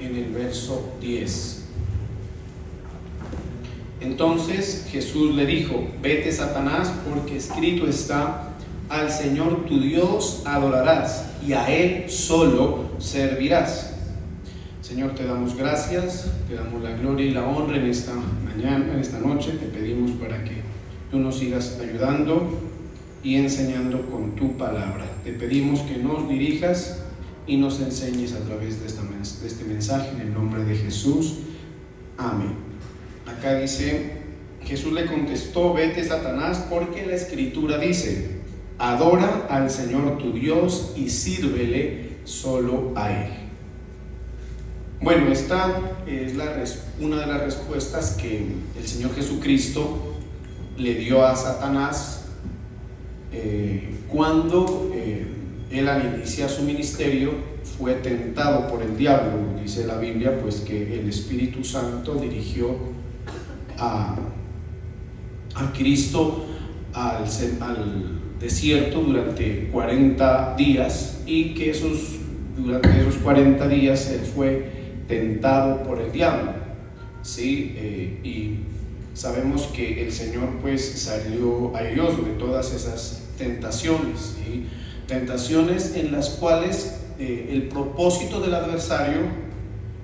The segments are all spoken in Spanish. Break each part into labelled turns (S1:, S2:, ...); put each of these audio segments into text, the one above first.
S1: en el verso 10. Entonces Jesús le dijo: vete, Satanás, porque escrito está: al Señor tu Dios adorarás y a Él solo servirás. Señor, te damos gracias, te damos la gloria y la honra en esta mañana, en esta noche. Te pedimos para que tú nos sigas ayudando y enseñando con tu palabra. Te pedimos que nos dirijas y nos enseñes a través de este mensaje, en el nombre de Jesús. Amén. Acá dice: Jesús le contestó: vete, Satanás, porque la Escritura dice: adora al Señor tu Dios y sírvele solo a Él. Bueno, esta es una de las respuestas que el Señor Jesucristo le dio a Satanás cuando él, al iniciar su ministerio, fue tentado por el diablo. Dice la Biblia pues que el Espíritu Santo dirigió a Cristo al desierto durante 40 días y que durante esos 40 días él fue tentado por el diablo, ¿sí? Y sabemos que el Señor pues salió airoso de todas esas tentaciones, ¿sí? Tentaciones en las cuales el propósito del adversario,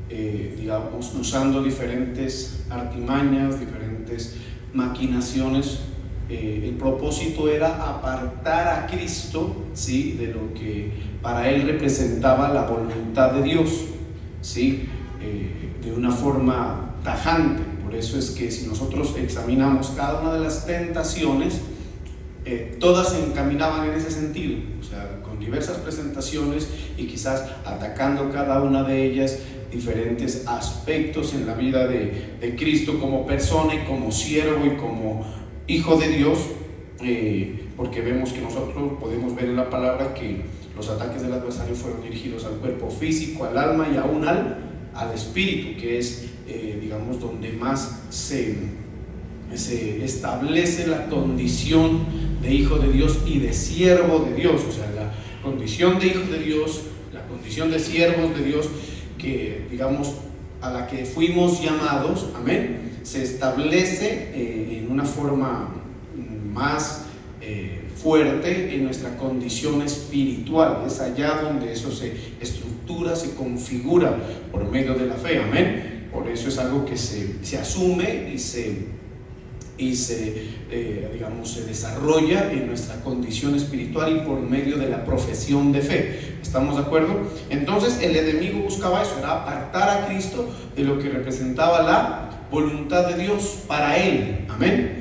S1: digamos, usando diferentes artimañas, diferentes maquinaciones, el propósito era apartar a Cristo, ¿sí?, de lo que para él representaba la voluntad de Dios, ¿sí?, de una forma tajante. Por eso es que si nosotros examinamos cada una de las tentaciones, todas se encaminaban en ese sentido, o sea, con diversas presentaciones y quizás atacando cada una de ellas diferentes aspectos en la vida de Cristo como persona y como siervo y como hijo de Dios, porque vemos que nosotros podemos ver en la palabra que los ataques del adversario fueron dirigidos al cuerpo físico, al alma y aún al espíritu, que es, digamos, donde más se establece la condición de hijo de Dios y de siervo de Dios. O sea, la condición de hijo de Dios, la condición de siervos de Dios, que, digamos, a la que fuimos llamados, amén, se establece en una forma más fuerte en nuestra condición espiritual. Es allá donde eso se estructura, se configura por medio de la fe, amén. Por eso es algo que se asume y digamos, se desarrolla en nuestra condición espiritual y por medio de la profesión de fe. ¿Estamos de acuerdo? Entonces el enemigo buscaba eso, era apartar a Cristo de lo que representaba la voluntad de Dios para él, amén.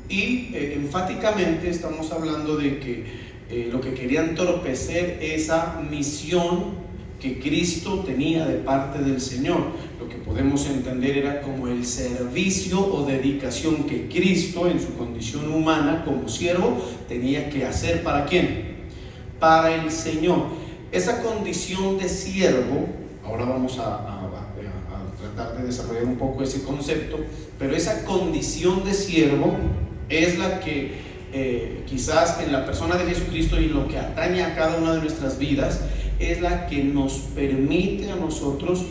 S1: Y enfáticamente estamos hablando de que lo que quería entorpecer esa misión que Cristo tenía de parte del Señor. Lo que podemos entender era como el servicio o dedicación que Cristo, en su condición humana como siervo, tenía que hacer. ¿Para quién? Para el Señor. Esa condición de siervo, ahora vamos a tratar de desarrollar un poco ese concepto, pero esa condición de siervo es la que quizás en la persona de Jesucristo y lo que atañe a cada una de nuestras vidas, es la que nos permite a nosotros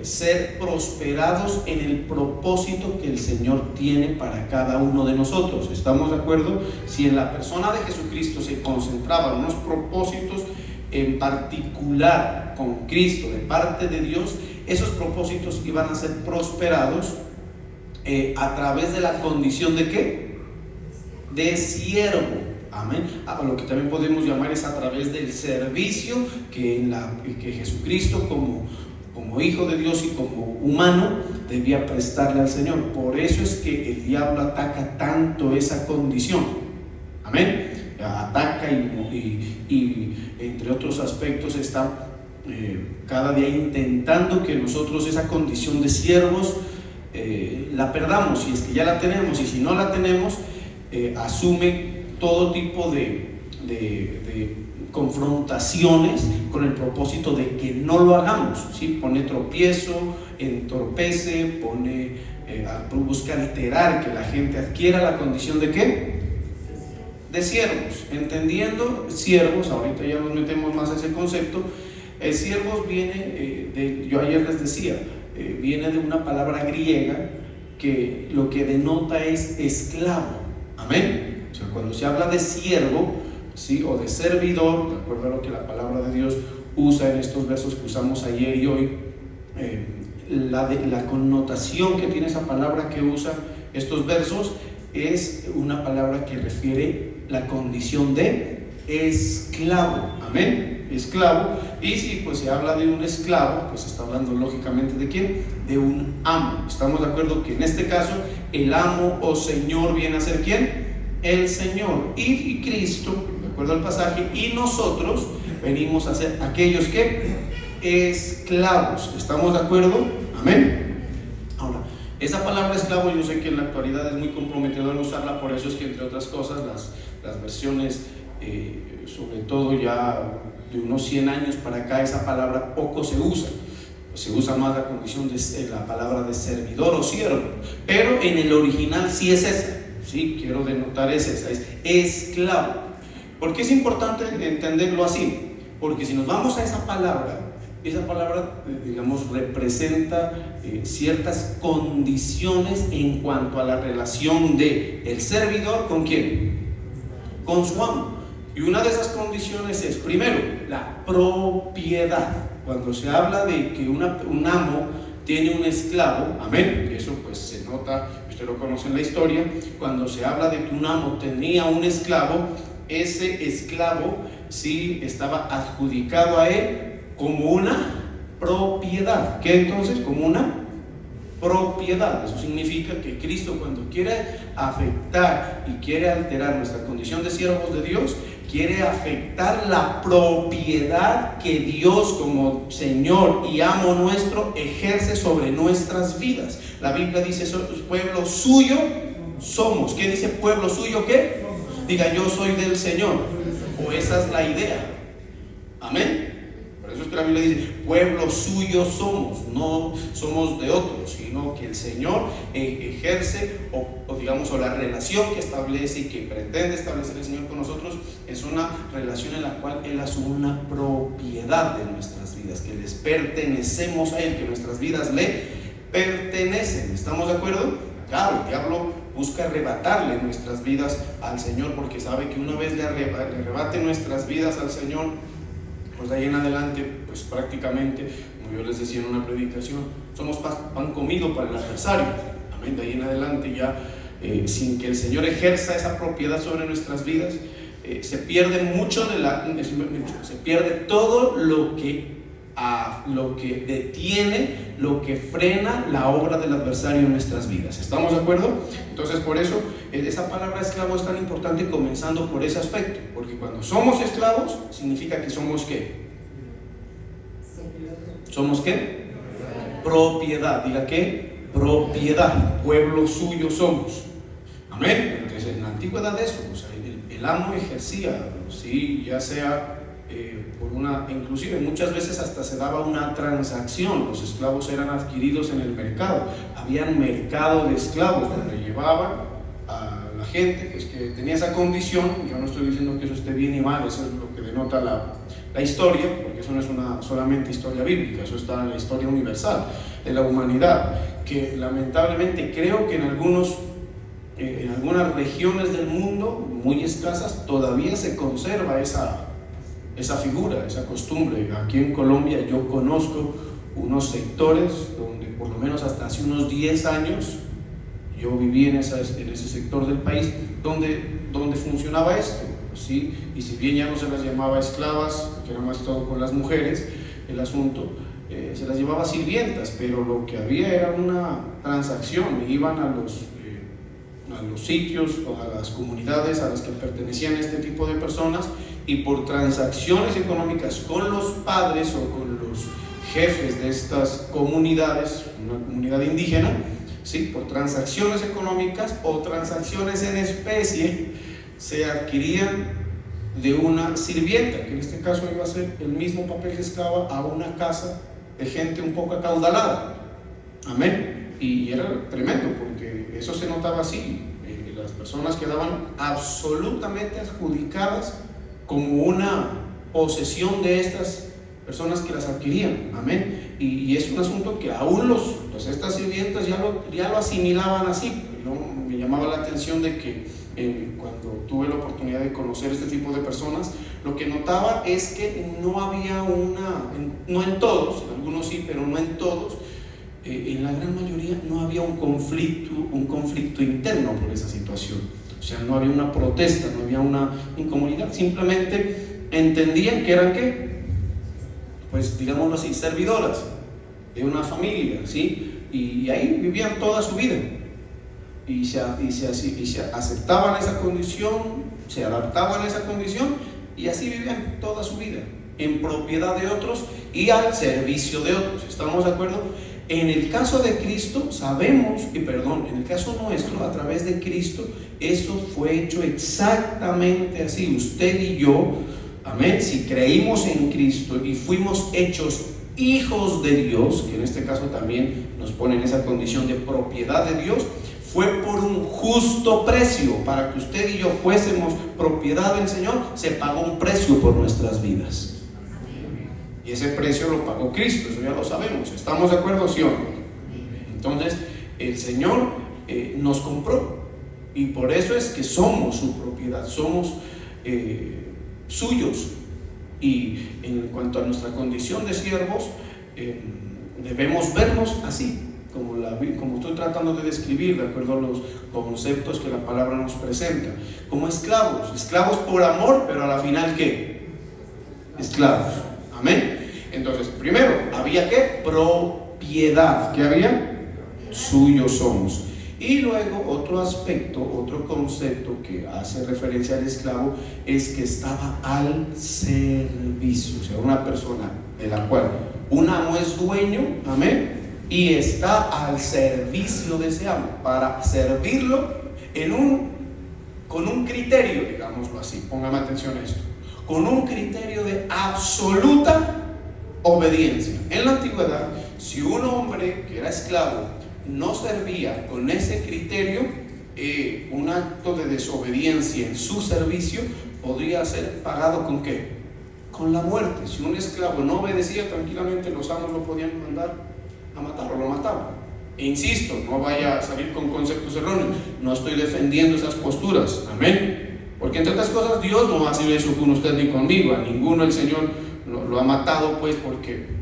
S1: ser prosperados en el propósito que el Señor tiene para cada uno de nosotros. ¿Estamos de acuerdo? Si en la persona de Jesucristo se concentraban unos propósitos en particular con Cristo de parte de Dios, esos propósitos iban a ser prosperados a través de la condición de ¿qué? De siervo. Amén. Lo que también podemos llamar es a través del servicio que Jesucristo como hijo de Dios y como humano debía prestarle al Señor. Por eso es que el diablo ataca tanto esa condición. Amén. Ataca y entre otros aspectos está cada día intentando que nosotros esa condición de siervos la perdamos, si es que ya la tenemos, y si no la tenemos, asume todo tipo de confrontaciones con el propósito de que no lo hagamos, ¿sí? Pone tropiezo, entorpece, busca alterar que la gente adquiera la condición de ¿qué? De siervos. Entendiendo siervos, ahorita ya nos metemos más a ese concepto, El siervos viene, yo ayer les decía, viene de una palabra griega que lo que denota es esclavo. Amén. O sea, cuando se habla de siervo, ¿sí?, o de servidor, de acuerdo a lo que la palabra de Dios usa en estos versos que usamos ayer y hoy, la connotación que tiene esa palabra que usa estos versos es una palabra que refiere la condición de esclavo. Amén, esclavo. Y si pues se habla de un esclavo, pues está hablando lógicamente de ¿quién? De un amo. Estamos de acuerdo que en este caso el amo o señor viene a ser ¿quién? El Señor. Y Cristo, de acuerdo al pasaje, y nosotros venimos a ser aquellos que esclavos. ¿Estamos de acuerdo? Amén. Ahora, esa palabra esclavo yo sé que en la actualidad es muy comprometedor usarla, por eso es que entre otras cosas las versiones, sobre todo ya de unos 100 años para acá, esa palabra poco se usa. Se usa más la condición de la palabra de servidor o siervo, pero en el original sí es esa. Sí, quiero denotar es esa, es esclavo. ¿Por qué es importante entenderlo así? Porque si nos vamos a esa palabra, digamos, representa ciertas condiciones en cuanto a la relación de el servidor con ¿quién? Con su amo. Y una de esas condiciones es, primero, la propiedad. Cuando se habla de que un amo tiene un esclavo, amén, y eso pues se nota, usted lo conoce en la historia, cuando se habla de que un amo tenía un esclavo, ese esclavo sí estaba adjudicado a él como una propiedad. ¿Qué entonces? Como una propiedad. Eso significa que Cristo, cuando quiere afectar y quiere alterar nuestra condición de siervos de Dios, quiere afectar la propiedad que Dios como Señor y amo nuestro ejerce sobre nuestras vidas. La Biblia dice, pueblo suyo somos. ¿Qué dice pueblo suyo? ¿Qué? Diga, yo soy del Señor. O esa es la idea. Amén. Por eso es que la Biblia dice, pueblo suyo somos, no somos de otros, sino que el Señor ejerce, o digamos, o la relación que establece y que pretende establecer el Señor con nosotros, es una relación en la cual Él asume una propiedad de nuestras vidas, que les pertenecemos a Él, que nuestras vidas le pertenecen. ¿Estamos de acuerdo? Claro, el diablo busca arrebatarle nuestras vidas al Señor, porque sabe que una vez le arrebate nuestras vidas al Señor, pues de ahí en adelante, pues prácticamente, como yo les decía en una predicación, somos pan comido para el adversario. Amén. De ahí en adelante ya, sin que el Señor ejerza esa propiedad sobre nuestras vidas, se pierde mucho se pierde todo lo que detiene, lo que frena la obra del adversario en nuestras vidas. ¿Estamos de acuerdo? Entonces, por eso esa palabra esclavo es tan importante, comenzando por ese aspecto, porque cuando somos esclavos significa que somos ¿qué? ¿Somos qué? Propiedad. Diga ¿qué? Propiedad. Pueblo suyo somos. Amén. Entonces, en la antigüedad eso, o sea, el amo ejercía, ¿sí?, ya sea inclusive muchas veces hasta se daba una transacción. Los esclavos eran adquiridos en el mercado. Había un mercado de esclavos donde llevaban a la gente pues, que tenía esa condición. Yo no estoy diciendo que eso esté bien y mal, eso es lo que denota la historia, porque eso no es solamente historia bíblica, eso está en la historia universal de la humanidad, que lamentablemente creo que en algunas regiones del mundo muy escasas todavía se conserva esa figura, esa costumbre. Aquí en Colombia yo conozco unos sectores donde por lo menos hasta hace unos 10 años yo viví en ese sector del país donde funcionaba esto, ¿sí? Y si bien ya no se las llamaba esclavas, que era más todo con las mujeres el asunto, se las llevaba sirvientas, pero lo que había era una transacción. Iban a los sitios o a las comunidades a las que pertenecían este tipo de personas, y por transacciones económicas con los padres o con los jefes de estas comunidades, una comunidad indígena, ¿sí?, por transacciones económicas o transacciones en especie, se adquirían de una sirvienta, que en este caso iba a ser el mismo papel que esclava, a una casa de gente un poco acaudalada. Amén. Y era tremendo, porque eso se notaba así. Las personas quedaban absolutamente adjudicadas como una posesión de estas personas que las adquirían, amén. Y es un asunto que aún estas sirvientas ya lo asimilaban así. Me llamaba la atención de que cuando tuve la oportunidad de conocer este tipo de personas, lo que notaba es que no había no en todos, en algunos sí, pero no en todos, en la gran mayoría no había un conflicto interno por esa situación. O sea, no había una protesta, no había una incomodidad, simplemente entendían que eran ¿qué? Pues digámoslo así, servidoras de una familia, ¿sí? Y ahí vivían toda su vida. Y se aceptaban esa condición, se adaptaban a esa condición y así vivían toda su vida, en propiedad de otros y al servicio de otros. ¿Estamos de acuerdo? En el caso de Cristo sabemos, en el caso nuestro, a través de Cristo, eso fue hecho exactamente así. Usted y yo, amén, si creímos en Cristo y fuimos hechos hijos de Dios, que en este caso también nos pone en esa condición de propiedad de Dios, fue por un justo precio. Para que usted y yo fuésemos propiedad del Señor, se pagó un precio por nuestras vidas. Y ese precio lo pagó Cristo, eso ya lo sabemos. ¿Estamos de acuerdo, sí o no? Entonces, el Señor nos compró. Y por eso es que somos su propiedad, somos suyos. Y en cuanto a nuestra condición de siervos, debemos vernos así, como estoy tratando de describir, de acuerdo a los conceptos que la palabra nos presenta, como esclavos por amor, pero a la final ¿qué? Esclavos, amén. Entonces, primero, había ¿qué? Propiedad, ¿qué había? Suyos somos. Y luego otro aspecto, otro concepto que hace referencia al esclavo es que estaba al servicio, o sea, una persona de la cual un amo es dueño, amén, y está al servicio de ese amo para servirlo con un criterio, digámoslo así, póngame atención a esto, con un criterio de absoluta obediencia. En la antigüedad, si un hombre que era esclavo no servía con ese criterio, un acto de desobediencia en su servicio podría ser pagado ¿con qué? Con la muerte. Si un esclavo no obedecía, tranquilamente los amos lo podían mandar a matar o lo mataban. E insisto, no vaya a salir con conceptos erróneos, no estoy defendiendo esas posturas, amén, porque entre otras cosas Dios no va a hacer eso con usted ni conmigo. A ninguno el Señor lo ha matado pues porque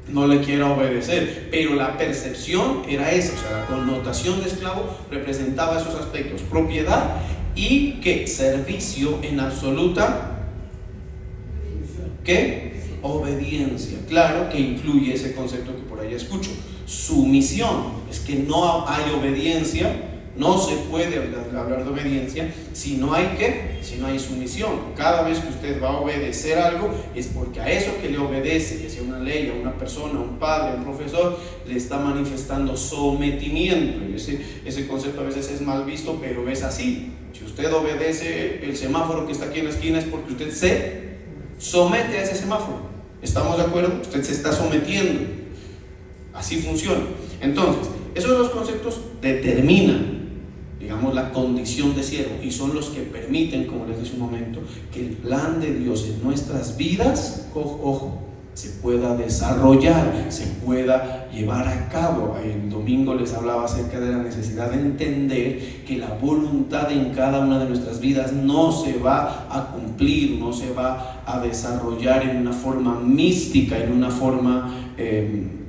S1: no le quiera obedecer, pero la percepción era esa, o sea, la connotación de esclavo representaba esos aspectos: propiedad y ¿qué? Servicio en absoluta ¿qué? Obediencia. Claro que incluye ese concepto que por ahí escucho, sumisión. Es que no hay obediencia, no se puede hablar de obediencia si no hay ¿qué? Si no hay sumisión. Cada vez que usted va a obedecer algo es porque a eso que le obedece, ya sea una ley, a una persona, a un padre, a un profesor, le está manifestando sometimiento. Y ese concepto a veces es mal visto, pero es así. Si usted obedece el semáforo que está aquí en la esquina es porque usted se somete a ese semáforo. ¿Estamos de acuerdo? Usted se está sometiendo. Así funciona. Entonces, esos dos conceptos determinan, digamos, la condición de siervo, y son los que permiten, como les dije un momento, que el plan de Dios en nuestras vidas, ojo, se pueda desarrollar, se pueda llevar a cabo. El domingo les hablaba acerca de la necesidad de entender que la voluntad en cada una de nuestras vidas no se va a cumplir, no se va a desarrollar en una forma mística, en una forma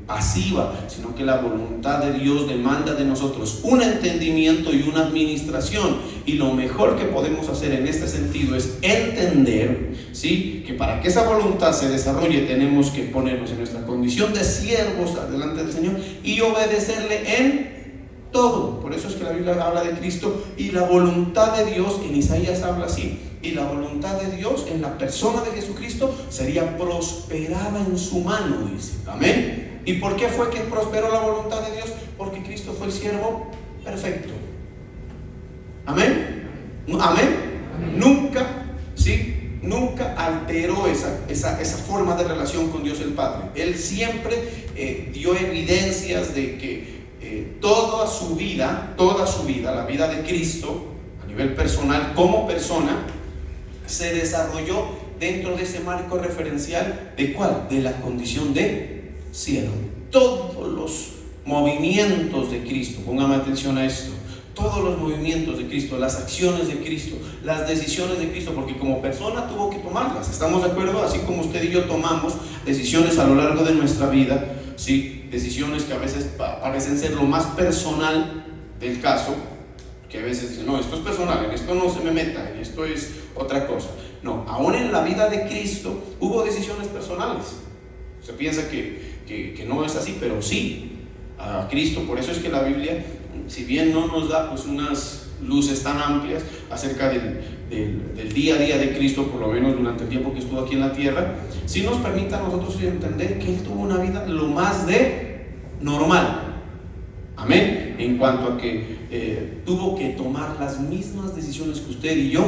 S1: pasiva, sino que la voluntad de Dios demanda de nosotros un entendimiento y una administración. Y lo mejor que podemos hacer en este sentido es entender, ¿sí?, que para que esa voluntad se desarrolle tenemos que ponernos en nuestra condición de siervos delante del Señor y obedecerle en todo. Por eso es que la Biblia habla de Cristo y la voluntad de Dios. En Isaías habla así: y la voluntad de Dios en la persona de Jesucristo sería prosperada en su mano, dice. Amén. ¿Y por qué fue que prosperó la voluntad de Dios? Porque Cristo fue el siervo perfecto. Amén. Amén. Nunca, ¿sí?, nunca alteró esa forma de relación con Dios el Padre. Él siempre dio evidencias de que toda su vida, la vida de Cristo a nivel personal como persona, se desarrolló dentro de ese marco referencial ¿de cuál? De la condición de siervo. Todos los movimientos de Cristo, póngame atención a esto, todos los movimientos de Cristo, las acciones de Cristo, las decisiones de Cristo, porque como persona tuvo que tomarlas, ¿estamos de acuerdo? Así como usted y yo tomamos decisiones a lo largo de nuestra vida, ¿sí? Decisiones que a veces parecen ser lo más personal del caso, que a veces dicen, no, esto es personal, en esto no se me meta, en esto es otra cosa. No, aún en la vida de Cristo hubo decisiones personales. Se piensa que no es así, pero sí, a Cristo. Por eso es que la Biblia, si bien no nos da pues unas luces tan amplias acerca del día a día de Cristo, por lo menos durante el tiempo que estuvo aquí en la tierra, sí nos permite a nosotros entender que Él tuvo una vida lo más de normal. Amén. En cuanto a que tuvo que tomar las mismas decisiones que usted y yo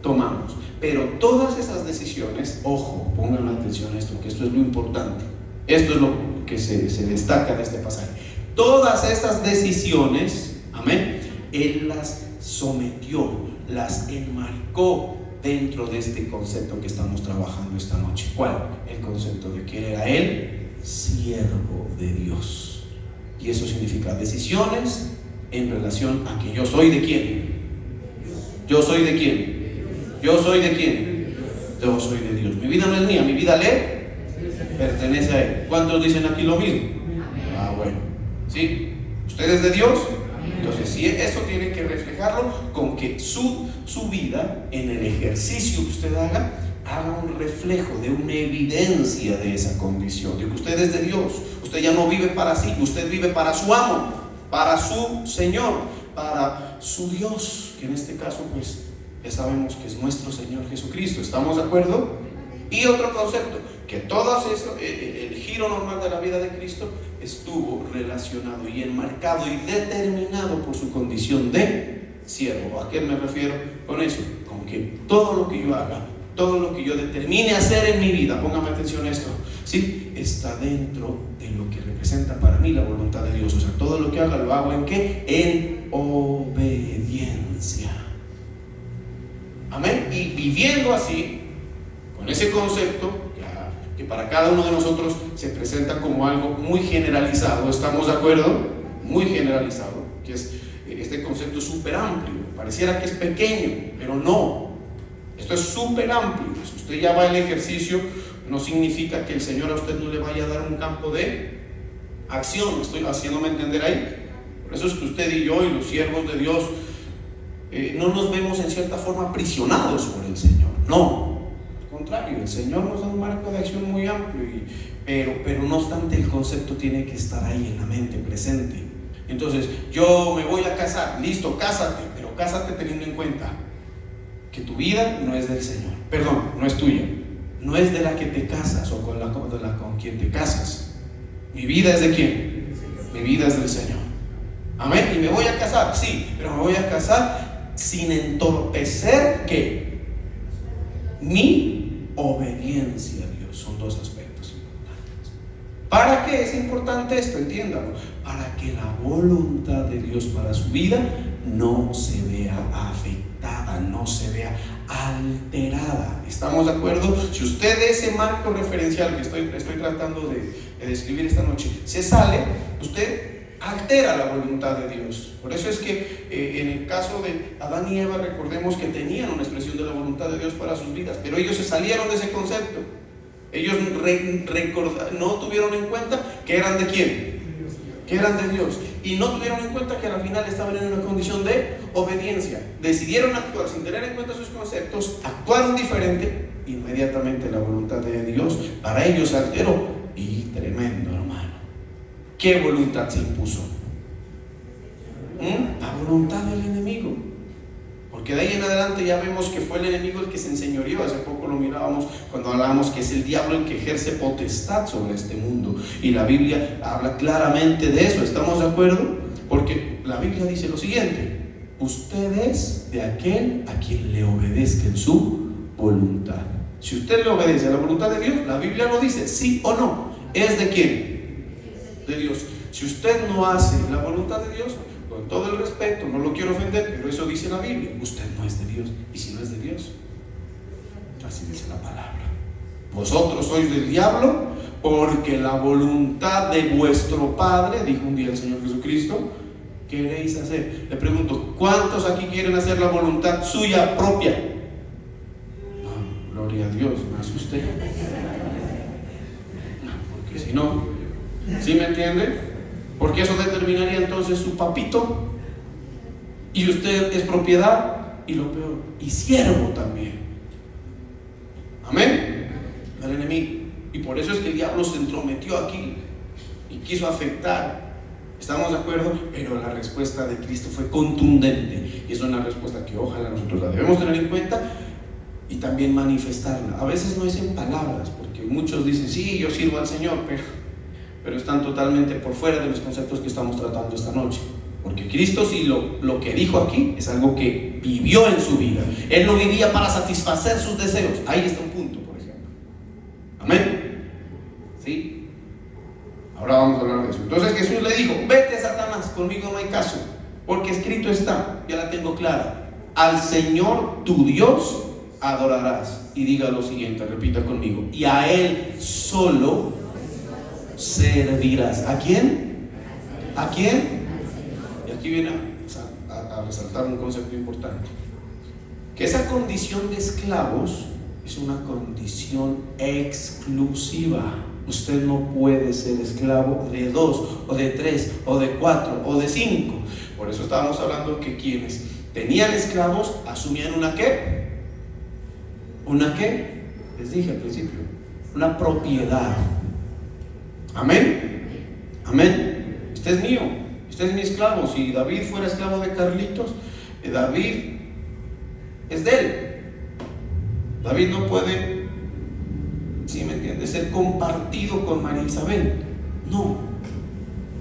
S1: tomamos. Pero todas esas decisiones, ojo, pongan atención a esto, que esto es lo importante. Esto es lo que se destaca de este pasaje. Todas esas decisiones, amén, Él las sometió, las enmarcó dentro de este concepto que estamos trabajando esta noche. ¿Cuál? El concepto de que era Él siervo de Dios. Y eso significa decisiones en relación a que yo soy de quién. Yo soy de quién. Yo soy de quién. Yo soy de Dios. Mi vida no es mía, mi vida le pertenece a Él. ¿Cuántos dicen aquí lo mismo? Ah, bueno. ¿Sí? ¿Usted es de Dios? Entonces, si eso tiene que reflejarlo con que su vida, en el ejercicio que usted haga un reflejo de una evidencia de esa condición, de que usted es de Dios. Usted ya no vive para sí, usted vive para su amo, para su Señor, para su Dios, que en este caso pues ya sabemos que es nuestro Señor Jesucristo. ¿Estamos de acuerdo? Y otro concepto, que todo eso, el giro normal de la vida de Cristo estuvo relacionado y enmarcado y determinado por su condición de siervo. ¿A qué me refiero con eso? Con que todo lo que yo haga, todo lo que yo determine hacer en mi vida, póngame atención a esto, ¿sí? Está dentro de lo que representa para mí la voluntad de Dios. O sea, todo lo que haga lo hago ¿en qué? En obediencia. Amén. Y viviendo así, con ese concepto, que para cada uno de nosotros se presenta como algo muy generalizado, ¿estamos de acuerdo? Muy generalizado, que es este concepto súper amplio. Pareciera que es pequeño, pero no. Esto es súper amplio. Si usted ya va al ejercicio, no significa que el Señor a usted no le vaya a dar un campo de acción. Estoy haciéndome entender ahí. Por eso es que usted y yo y los siervos de Dios no nos vemos en cierta forma aprisionados por el Señor. No, al contrario, el Señor nos da un marco de acción muy amplio, pero no obstante el concepto tiene que estar ahí en la mente, presente. Entonces, yo me voy a casar, listo, cásate, pero cásate teniendo en cuenta que tu vida no es del Señor, perdón, no es tuya, no es de la que te casas o con quien te casas. Mi vida es de quién? Mi vida es del Señor. Amén. Y me voy a casar, sí, pero me voy a casar sin entorpecer ¿qué? Mi obediencia a Dios. Son dos aspectos importantes. ¿Para qué es importante esto? Entiéndalo. Para que la voluntad de Dios para su vida no se vea afectada, no se vea alterada. ¿Estamos de acuerdo? Si usted de ese marco referencial que estoy tratando de describir esta noche se sale, usted altera la voluntad de Dios. Por eso es que en el caso de Adán y Eva, recordemos que tenían una expresión de la voluntad de Dios para sus vidas, pero ellos se salieron de ese concepto. Ellos no tuvieron en cuenta que eran de quién, que eran de Dios, y no tuvieron en cuenta que al final estaban en una condición de obediencia. Decidieron actuar sin tener en cuenta sus conceptos, actuaron diferente, inmediatamente la voluntad de Dios para ellos se alteró. Y tremendo, hermano. ¿Qué voluntad se impuso? La voluntad del enemigo. Porque de ahí en adelante ya vemos que fue el enemigo el que se enseñoreó. Hace poco lo mirábamos cuando hablábamos que es el diablo el que ejerce potestad sobre este mundo. Y la Biblia habla claramente de eso. ¿Estamos de acuerdo? Porque la Biblia dice lo siguiente: usted es de aquel a quien le obedezca en su voluntad. Si usted le obedece a la voluntad de Dios, la Biblia lo dice, sí o no. ¿Es de quién? De Dios. Si usted no hace la voluntad de Dios, con todo el respeto, no lo quiero ofender, pero eso dice la Biblia, usted no es de Dios. ¿Y si no es de Dios? Así dice la palabra. Vosotros sois del diablo, porque la voluntad de vuestro Padre, dijo un día el Señor Jesucristo, queréis hacer. Le pregunto, ¿cuántos aquí quieren hacer la voluntad suya propia? No, gloria a Dios, me asusté. No, porque si no, ¿sí me entiende? Porque eso determinaría entonces su papito, y usted es propiedad, y lo peor, y siervo también. Amén. Al enemigo. Y por eso es que el diablo se entrometió aquí y quiso afectar. ¿Estamos de acuerdo? Pero la respuesta de Cristo fue contundente, y es una respuesta que ojalá nosotros la debemos tener en cuenta y también manifestarla. A veces no es en palabras, porque muchos dicen, sí, yo sirvo al Señor, pero están totalmente por fuera de los conceptos que estamos tratando esta noche. Porque Cristo sí lo que dijo aquí es algo que vivió en su vida. Él no vivía para satisfacer sus deseos. Ahí está un punto, por ejemplo. Amén. ¿Sí? Ahora vamos a hablar de eso. Entonces Jesús le dijo, vete, Satanás, conmigo no hay caso, porque escrito está, ya la tengo clara, al Señor tu Dios adorarás. Y diga lo siguiente, repita conmigo, y a Él solo servirás. ¿A quién? ¿A quién? Y aquí viene a resaltar un concepto importante, que esa condición de esclavos es una condición exclusiva. Usted no puede ser esclavo de 2 o de 3 o de 4 o de 5. Por eso estábamos hablando que quienes tenían esclavos asumían una ¿qué? ¿Una qué? Les dije al principio, una propiedad. Amén. Amén. Usted es mío, usted es mi esclavo. Si David fuera esclavo de Carlitos, David es de él. David no puede, ¿sí me entiende?, ser compartido con María Isabel. No.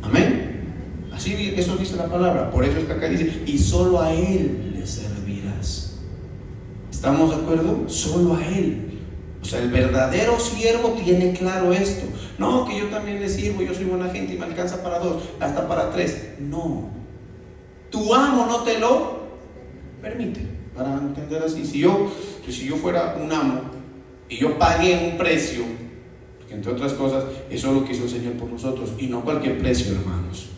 S1: Amén. Así, eso dice la palabra. Por eso es que acá dice, y solo a Él le servirás. ¿Estamos de acuerdo? Solo a Él. O sea, el verdadero siervo tiene claro esto. No, que yo también le sirvo, yo soy buena gente y me alcanza para 2, hasta para 3. No. Tu amo no te lo permite. Para entender así, si yo fuera un amo y yo pagué un precio, porque entre otras cosas, eso es lo que hizo el Señor por nosotros, y no cualquier precio, hermanos.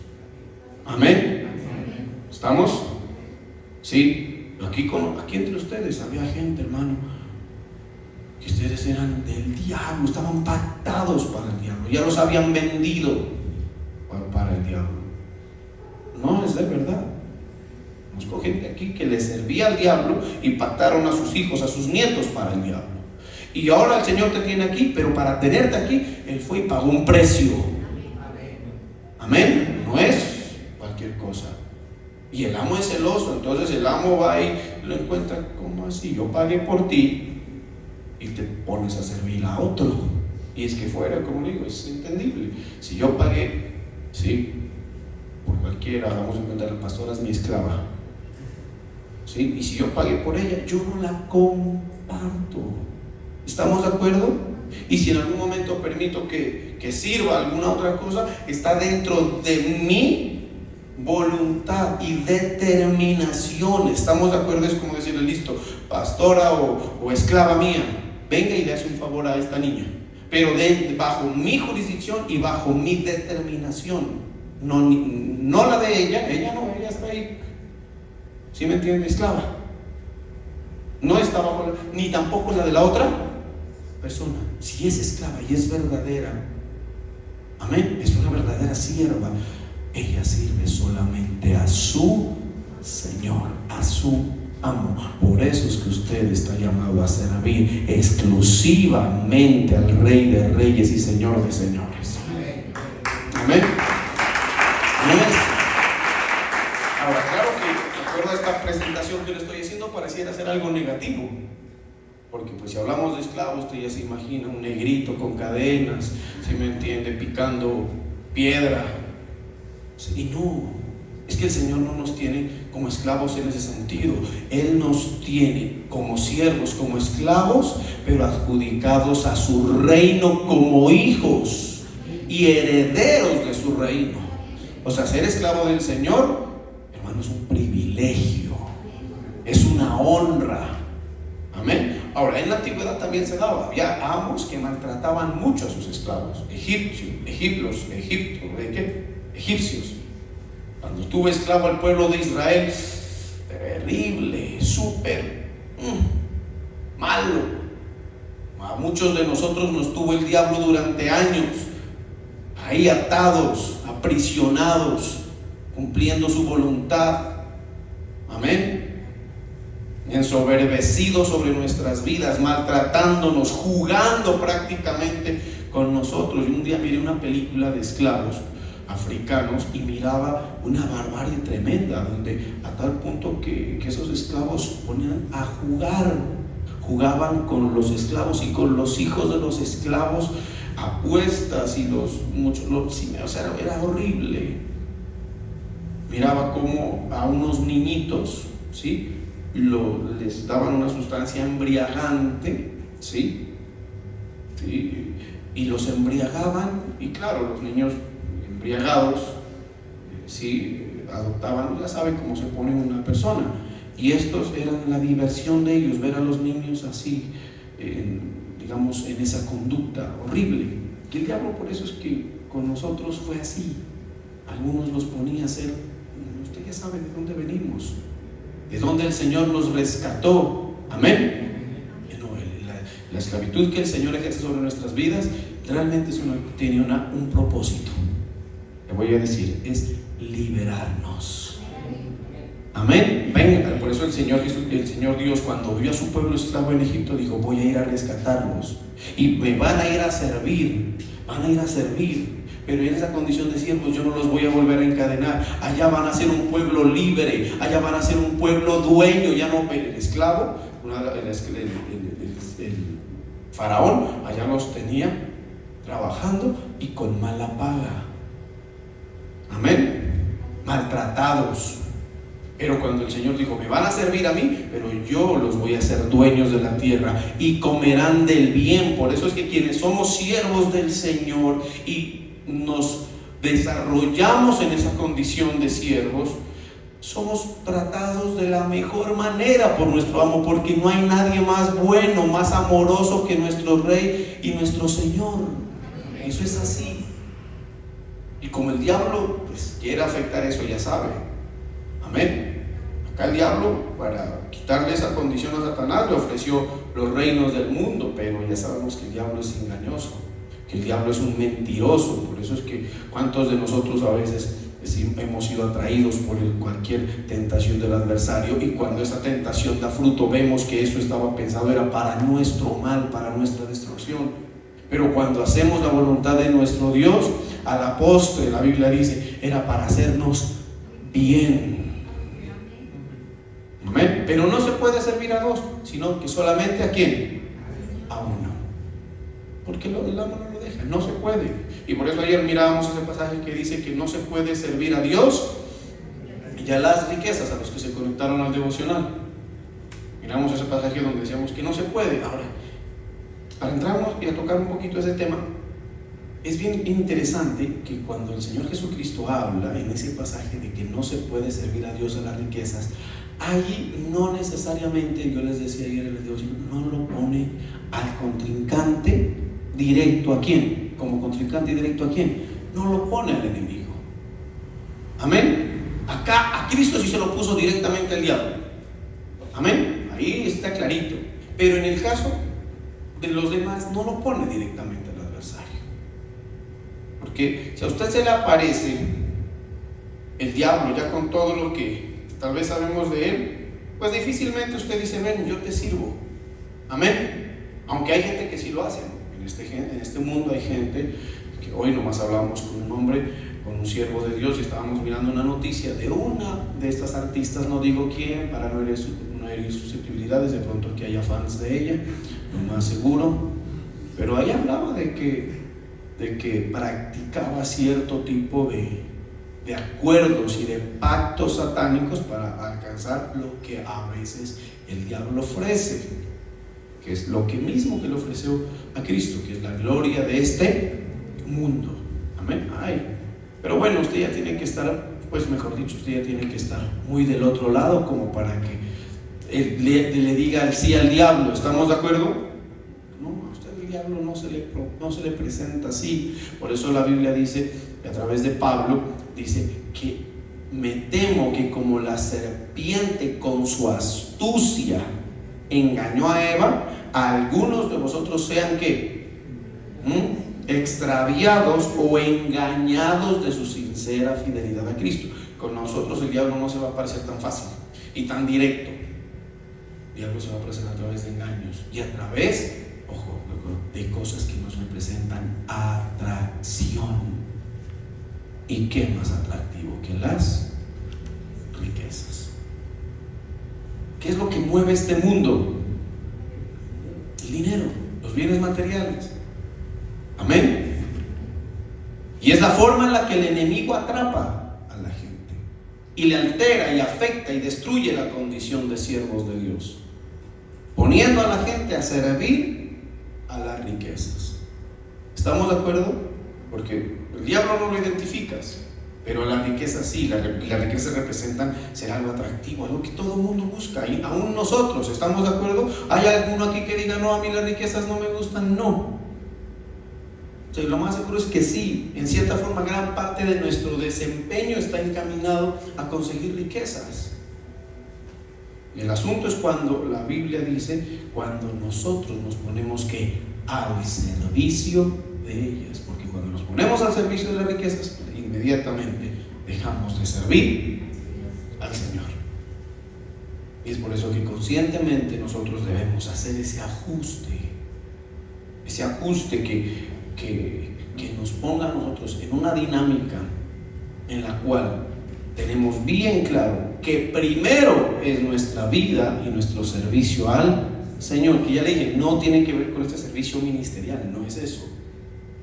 S1: Amén. ¿Estamos? Sí. Aquí entre ustedes había gente, hermano, que ustedes eran del diablo, estaban pactados para el diablo, ya los habían vendido para el diablo. No, es de verdad. Conozco gente aquí que le servía al diablo y pactaron a sus hijos, a sus nietos para el diablo. Y ahora el Señor te tiene aquí, pero para tenerte aquí, Él fue y pagó un precio. Amén. No es cualquier cosa. Y el amo es celoso, entonces el amo va y lo encuentra. ¿Cómo así? Yo pagué por ti y te pones a servir a otro. Y es que fuera, como digo, es entendible. Si yo pagué, sí, por cualquiera, vamos a encontrar, la pastora es mi esclava. ¿Sí? Y si yo pagué por ella, yo no la comparto. ¿Estamos de acuerdo? Y si en algún momento permito que sirva alguna otra cosa, está dentro de mi voluntad y determinación. ¿Estamos de acuerdo? Es como decirle, listo, pastora o esclava mía, venga y le hace un favor a esta niña, pero bajo mi jurisdicción y bajo mi determinación. No la de ella está ahí. ¿Sí me entiende? Esclava. No está bajo ni tampoco la de la otra persona. Si es esclava y es verdadera, amén, es una verdadera sierva, ella sirve solamente a su Señor, a su amo. Por eso es que usted está llamado a servir exclusivamente al Rey de Reyes y Señor de Señores. Amén. Ahora, claro que de acuerdo a esta presentación que le estoy haciendo pareciera ser algo negativo, porque pues si hablamos de esclavos, usted ya se imagina un negrito con cadenas, ¿se me entiende?, picando piedra. Y no, es que el Señor no nos tiene como esclavos en ese sentido. Él nos tiene como siervos, como esclavos, pero adjudicados a su reino como hijos y herederos de su reino. O sea, ser esclavo del Señor, hermano, es un privilegio, es una honra. Amén. Ahora, en la antigüedad también se daba. Había amos que maltrataban mucho a sus esclavos. Egipcios. Cuando tuvo esclavo al pueblo de Israel, terrible, súper malo. A muchos de nosotros nos tuvo el diablo durante años, ahí atados, aprisionados, cumpliendo su voluntad. Amén. Ensoberbecido sobre nuestras vidas, maltratándonos, jugando prácticamente con nosotros. Y un día miré una película de esclavos africanos y miraba una barbarie tremenda, donde a tal punto que esos esclavos ponían a jugaban con los esclavos y con los hijos de los esclavos, apuestas y o sea, era horrible. Miraba como a unos niñitos, ¿sí?, les daban una sustancia embriagante, ¿sí? Y los embriagaban, y claro, los niños embriagados, ¿sí?, adoptaban, ya saben cómo se pone una persona, y estos eran la diversión de ellos, ver a los niños así, digamos, en esa conducta horrible. Y el diablo, por eso es que con nosotros fue así. Algunos los ponía a hacer, usted ya sabe de dónde venimos, de dónde el Señor nos rescató. Amén. La esclavitud que el Señor ejerce sobre nuestras vidas realmente tiene un propósito. Le voy a decir, es liberarnos. Amén. Venga, por eso el Señor Dios, cuando vio a su pueblo esclavo en Egipto, dijo: voy a ir a rescatarlos y me van a ir a servir, pero en esa condición de siervos yo no los voy a volver a encadenar. Allá van a ser un pueblo libre, allá van a ser un pueblo dueño, ya no el esclavo, el faraón, allá los tenía trabajando y con mala paga. Amén. Maltratados. Pero cuando el Señor dijo: me van a servir a mí, pero yo los voy a hacer dueños de la tierra y comerán del bien. Por eso es que quienes somos siervos del Señor y nos desarrollamos en esa condición de siervos, somos tratados de la mejor manera por nuestro amo, porque no hay nadie más bueno, más amoroso que nuestro Rey y nuestro Señor. Eso es así. Y como el diablo pues quiere afectar eso, ya sabe. Amén. Acá el diablo, para quitarle esa condición a Satanás, le ofreció los reinos del mundo, pero ya sabemos que el diablo es engañoso, que el diablo es un mentiroso. Por eso es que cuántos de nosotros a veces hemos sido atraídos por cualquier tentación del adversario, y cuando esa tentación da fruto vemos que eso estaba pensado, era para nuestro mal, para nuestra destrucción. Pero cuando hacemos la voluntad de nuestro Dios, a la postre la Biblia dice, era para hacernos bien. Amén. Pero no se puede servir a dos, sino que solamente ¿a quién? A uno. Porque el amo no lo deja, no se puede. Y por eso ayer mirábamos ese pasaje que dice que no se puede servir a Dios y a las riquezas, a los que se conectaron al devocional. Miramos ese pasaje donde decíamos que no se puede. Ahora, para entrarnos y a tocar un poquito ese tema, es bien interesante que cuando el Señor Jesucristo habla en ese pasaje de que no se puede servir a Dios a las riquezas, allí no necesariamente, yo les decía ayer en el devocional, no lo pone al contrincante directo. ¿A quién? Como contrincante directo ¿a quién? No lo pone al enemigo. Amén. Acá a Cristo sí se lo puso directamente al diablo. Amén. Ahí está clarito. Pero en el caso de los demás no lo pone directamente al adversario. Porque si a usted se le aparece el diablo ya con todo lo que tal vez sabemos de él, pues difícilmente usted dice: ven, yo te sirvo. Amén. Aunque hay gente que sí lo hace, ¿no? En este mundo hay gente que hoy nomás hablamos con un hombre, con un siervo de Dios, y estábamos mirando una noticia de una de estas artistas, no digo quién para no herir susceptibilidades, de pronto que haya fans de ella, lo más seguro, pero ahí hablaba de que practicaba cierto tipo de acuerdos y de pactos satánicos para alcanzar lo que a veces el diablo ofrece, que es lo que mismo que le ofreció a Cristo, que es la gloria de este mundo. Amén. Pero bueno, usted ya tiene que estar, pues mejor dicho, usted ya tiene que estar muy del otro lado como para que le diga sí al diablo. ¿Estamos de acuerdo? No, a usted el diablo no se le presenta así. Por eso la Biblia dice, a través de Pablo, dice que me temo que como la serpiente con su astucia engañó a Eva, algunos de vosotros sean ¿qué? Extraviados o engañados de su sincera fidelidad a Cristo. Con nosotros el diablo no se va a aparecer tan fácil y tan directo. El diablo se va a aparecer a través de engaños y a través, ojo, de cosas que nos representan atracción. ¿Y qué más atractivo que las riquezas? ¿Qué es lo que mueve este mundo? El dinero, los bienes materiales. Amén. Y es la forma en la que el enemigo atrapa a la gente y le altera y afecta y destruye la condición de siervos de Dios, poniendo a la gente a servir a las riquezas. ¿Estamos de acuerdo? Porque el diablo no lo identificas, pero las riquezas sí. Las riquezas representan ser algo atractivo, algo que todo el mundo busca, y aún nosotros. ¿Estamos de acuerdo? ¿Hay alguno aquí que diga, no, a mí las riquezas no me gustan? No. O sea, lo más seguro es que sí. En cierta forma, gran parte de nuestro desempeño está encaminado a conseguir riquezas. El asunto es cuando la Biblia dice, cuando nosotros nos ponemos ¿qué? Al servicio de ellas. Porque cuando nos ponemos al servicio de las riquezas, inmediatamente dejamos de servir al Señor. Y es por eso que conscientemente nosotros debemos hacer ese ajuste que nos ponga a nosotros en una dinámica en la cual tenemos bien claro que primero es nuestra vida y nuestro servicio al Señor, que ya le dije, no tiene que ver con este servicio ministerial, no es eso.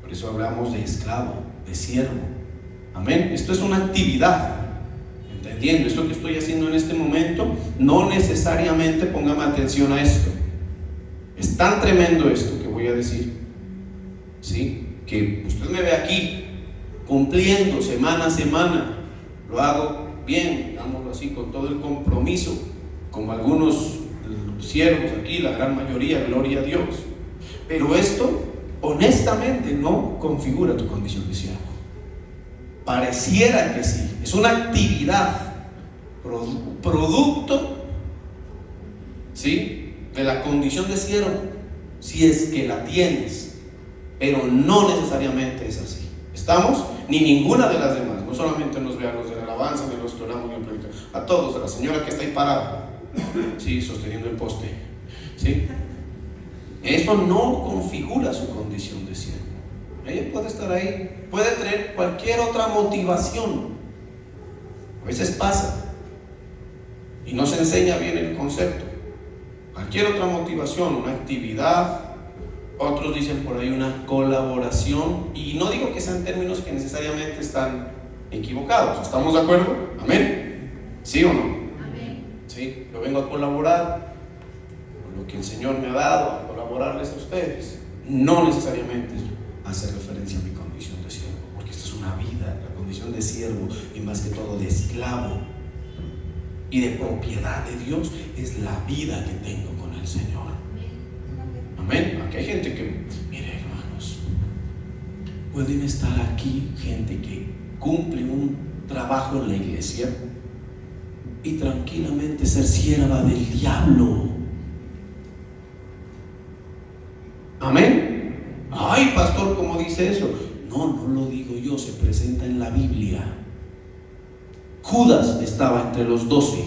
S1: Por eso hablamos de esclavo, de siervo. Amén. Esto es una actividad. Entendiendo esto que estoy haciendo en este momento, no necesariamente póngame atención a esto. Es tan tremendo esto que voy a decir, ¿sí? Que usted me ve aquí cumpliendo semana a semana. Lo hago bien, digámoslo así, con todo el compromiso, como algunos siervos aquí, la gran mayoría, gloria a Dios. Pero esto honestamente no configura tu condición de siervo. Pareciera que sí, es una actividad, producto, ¿sí?, de la condición de siervo, si es que la tienes, pero no necesariamente es así. ¿Estamos? Ni ninguna de las demás. No solamente nos vean los de la alabanza, ni los que oramos, ni el a todos, a la señora que está ahí parada, ¿sí?, sosteniendo el poste, ¿sí? Eso no configura su condición de siervo. Ella puede estar ahí, puede tener cualquier otra motivación. A veces pasa y no se enseña bien el concepto. Cualquier otra motivación, una actividad, otros dicen por ahí una colaboración, y no digo que sean términos que necesariamente están equivocados. ¿Estamos de acuerdo? ¿Amén? ¿Sí o no? Amén. Sí, yo vengo a colaborar con lo que el Señor me ha dado, a colaborarles a ustedes. No necesariamente hace referencia a mi condición de siervo, porque esto es una vida, la condición de siervo, y más que todo de esclavo y de propiedad de Dios, es la vida que tengo con el Señor. Amén. Aquí hay gente que, mire hermanos, pueden estar aquí gente que cumple un trabajo en la iglesia y tranquilamente ser sierva del diablo. Amén. Ay, pastor, ¿cómo dice eso? No lo digo yo, se presenta en la Biblia. Judas estaba entre los 12,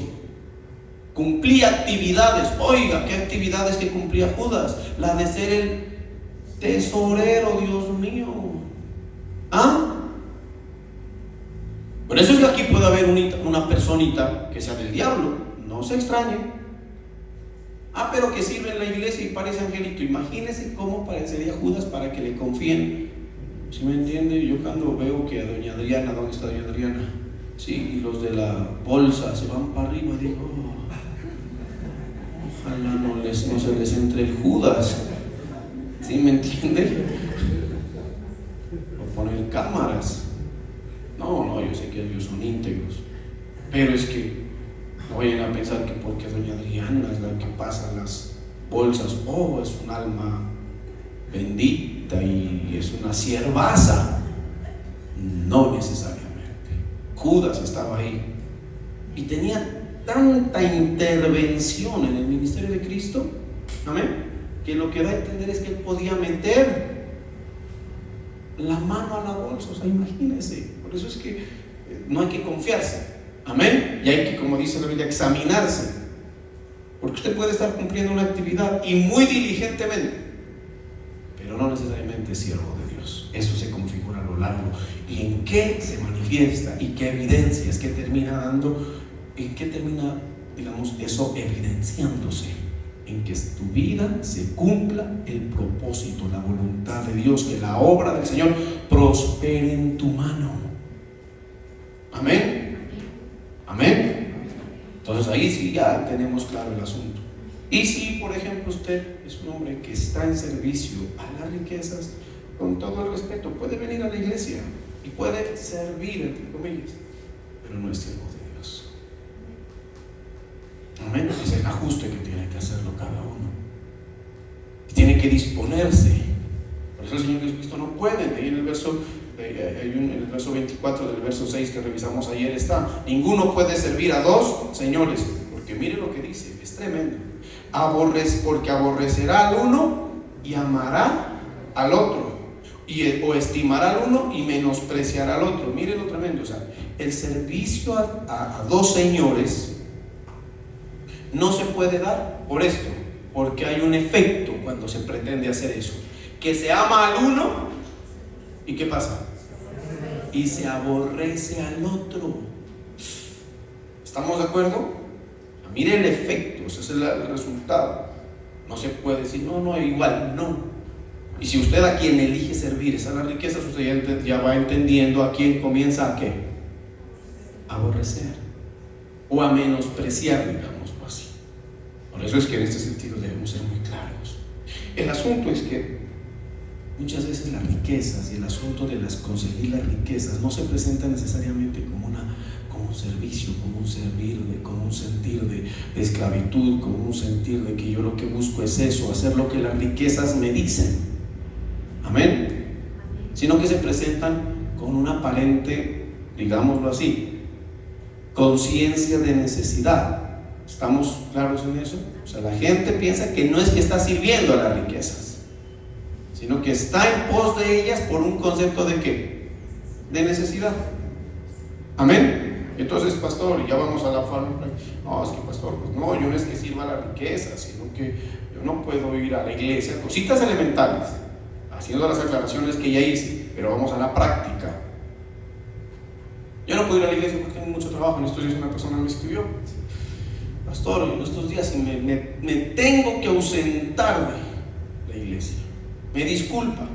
S1: cumplía actividades. Oiga, ¿qué actividades que cumplía Judas? La de ser el tesorero, Dios mío. ¿Ah? Por eso es que aquí puede haber una personita que sea del diablo, no se extrañe. Pero que sirve en la iglesia y parece angelito. Imagínese cómo parecería Judas para que le confíen. ¿Sí me entiende? Yo cuando veo que a doña Adriana, ¿dónde está doña Adriana? Sí, y los de la bolsa se van para arriba, digo, ojalá no se les entre el Judas. ¿Sí me entiende? O poner cámaras. No, yo sé que ellos son íntegros, pero es que No vayan a pensar que porque doña Adriana es la que pasa las bolsas, es un alma bendita y es una siervaza. No necesariamente. Judas estaba ahí y tenía tanta intervención en el ministerio de Cristo, amén, que lo que da a entender es que él podía meter la mano a la bolsa. O sea, imagínense. Por eso es que no hay que confiarse, amén, y hay que, como dice la Biblia, examinarse, porque usted puede estar cumpliendo una actividad y muy diligentemente, pero no necesariamente es siervo de Dios. Eso se configura a lo largo. ¿Y en qué se manifiesta? ¿Y qué evidencias? ¿Qué termina dando? ¿En qué termina, digamos, eso evidenciándose? En que tu vida se cumpla el propósito, la voluntad de Dios, que la obra del Señor prospere en tu mano. Amén. Amén. Entonces ahí sí ya tenemos claro el asunto. Y si, por ejemplo, usted es un hombre que está en servicio a las riquezas, con todo el respeto, puede venir a la iglesia y puede servir, entre comillas, pero no es siervo de Dios. Amén. Es el ajuste que tiene que hacerlo cada uno. Y tiene que disponerse. Por eso el Señor Jesucristo no puede. Ahí en el verso 24 del verso 6 que revisamos ayer está: ninguno puede servir a dos señores. Porque mire lo que dice, es tremendo. Porque aborrecerá al uno y amará al otro, o estimará al uno y menospreciará al otro. Mire lo tremendo. O sea, el servicio a dos señores no se puede dar por esto, porque hay un efecto cuando se pretende hacer eso, que se ama al uno y ¿qué pasa? Y se aborrece al otro. ¿Estamos de acuerdo? Mire el efecto, ese es el resultado. No se puede decir, no, igual, no. Y si usted a quien elige servir es a las riquezas, usted ya va entendiendo a quién comienza a ¿qué? A aborrecer o a menospreciar, digámoslo así. Por eso es que en este sentido debemos ser muy claros. El asunto es que muchas veces las riquezas y el asunto de conseguir las riquezas no se presenta necesariamente como un servicio, como un servir, como un sentir de esclavitud, como un sentir de que yo lo que busco es eso, hacer lo que las riquezas me dicen. Amén. Sino que se presentan con una aparente, digámoslo así, conciencia de necesidad. ¿Estamos claros en eso? O sea, la gente piensa que no es que está sirviendo a las riquezas, sino que está en pos de ellas por un concepto de ¿qué? De necesidad. Amén. Entonces, pastor, y ya vamos a la forma. No, es que pastor, pues no, yo no es que sirva a la riqueza, sino que yo no puedo ir a la iglesia. Cositas elementales, haciendo las aclaraciones que ya hice, pero vamos a la práctica. Yo no puedo ir a la iglesia porque tengo mucho trabajo. En estos días una persona me escribió: pastor, en estos días me tengo que ausentar de la iglesia. Me disculpa.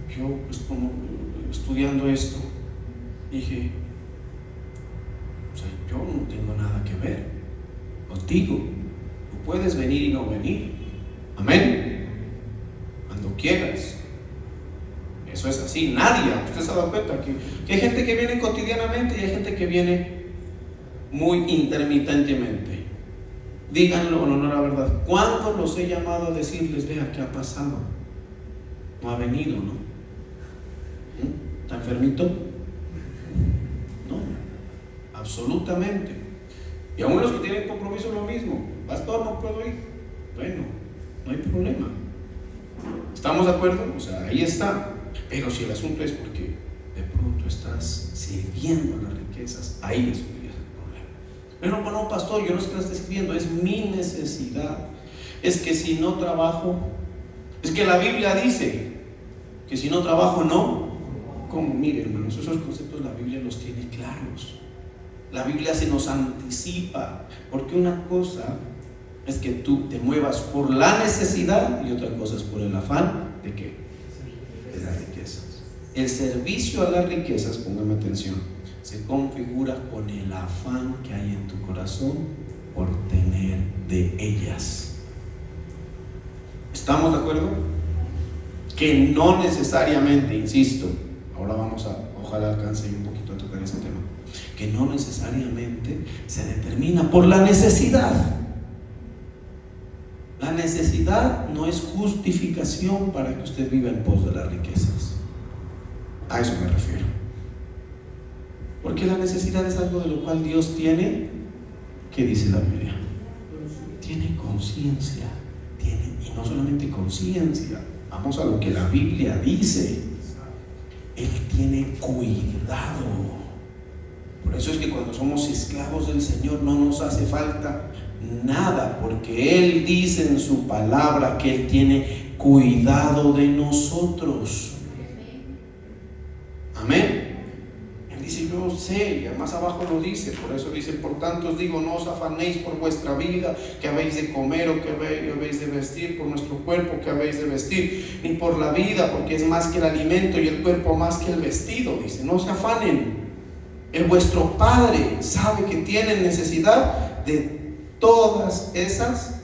S1: Yo, pues, como estudiando esto, dije: o sea, yo no tengo nada que ver contigo. Tú puedes venir y no venir. Amén. Cuando quieras. Eso es así. Nadie, usted se da cuenta que hay gente que viene cotidianamente y hay gente que viene muy intermitentemente. Díganlo, no, la verdad. ¿Cuándo los he llamado a decirles: vea qué ha pasado? No ha venido, ¿no? ¿Está enfermito? No, absolutamente. Y aún los que tienen compromiso lo mismo: pastor, no puedo ir. Bueno, no hay problema. ¿Estamos de acuerdo? O sea, ahí está. Pero si el asunto es porque de pronto estás sirviendo a las riquezas, ahí es donde es el problema. Bueno, pastor, yo no es que la esté escribiendo, es mi necesidad. Es que si no trabajo, es que la Biblia dice que si no trabajo, no. Como, mire, hermanos, esos conceptos la Biblia los tiene claros. La Biblia se nos anticipa, porque una cosa es que tú te muevas por la necesidad y otra cosa es por el afán de ¿qué? De las riquezas. El servicio a las riquezas, póngame atención, se configura con el afán que hay en tu corazón por tener de ellas. ¿Estamos de acuerdo? Que no necesariamente, insisto, ahora vamos a, ojalá alcance un poquito a tocar ese tema, que no necesariamente se determina por la necesidad. La necesidad no es justificación para que usted viva en pos de las riquezas. A eso me refiero. Porque la necesidad es algo de lo cual Dios tiene, ¿qué dice la Biblia? Tiene conciencia. Y no solamente conciencia, vamos a lo que la Biblia dice. Él tiene cuidado. Por eso es que cuando somos esclavos del Señor no nos hace falta nada, porque Él dice en su palabra que Él tiene cuidado de nosotros. Amén. Él dice: yo sé, y más abajo lo dice, por eso dice: por tanto os digo, no os afanéis por vuestra vida, que habéis de comer o que habéis de vestir, por nuestro cuerpo que habéis de vestir, ni por la vida, porque es más que el alimento y el cuerpo más que el vestido. Dice: no se afanen. Vuestro Padre sabe que tienen necesidad de todas esas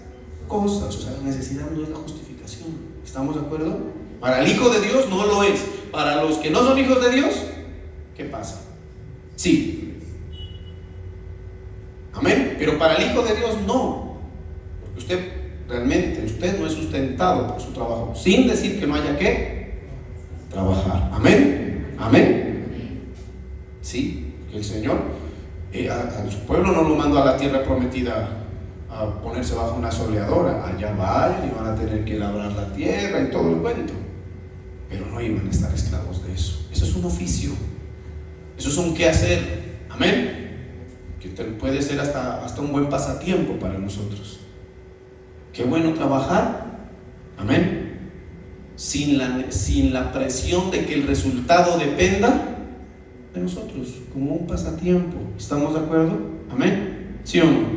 S1: cosas. O sea, la necesidad no es la justificación. ¿Estamos de acuerdo? Para el Hijo de Dios no lo es. Para los que no son hijos de Dios, ¿qué pasa? Sí. Amén. Pero para el Hijo de Dios no. Porque usted no es sustentado por su trabajo. Sin decir que no haya que trabajar. Amén. Amén. Sí. El Señor a su pueblo no lo mandó a la tierra prometida a ponerse bajo una soleadora. Allá vayan y van a tener que labrar la tierra y todo el cuento, pero no iban a estar esclavos de eso. Eso es un oficio, eso es un quehacer. Amén. Que puede ser hasta un buen pasatiempo para nosotros. Qué bueno trabajar. Amén. Sin la presión de que el resultado dependa de nosotros, como un pasatiempo. ¿Estamos de acuerdo? Amén. ¿Sí o no?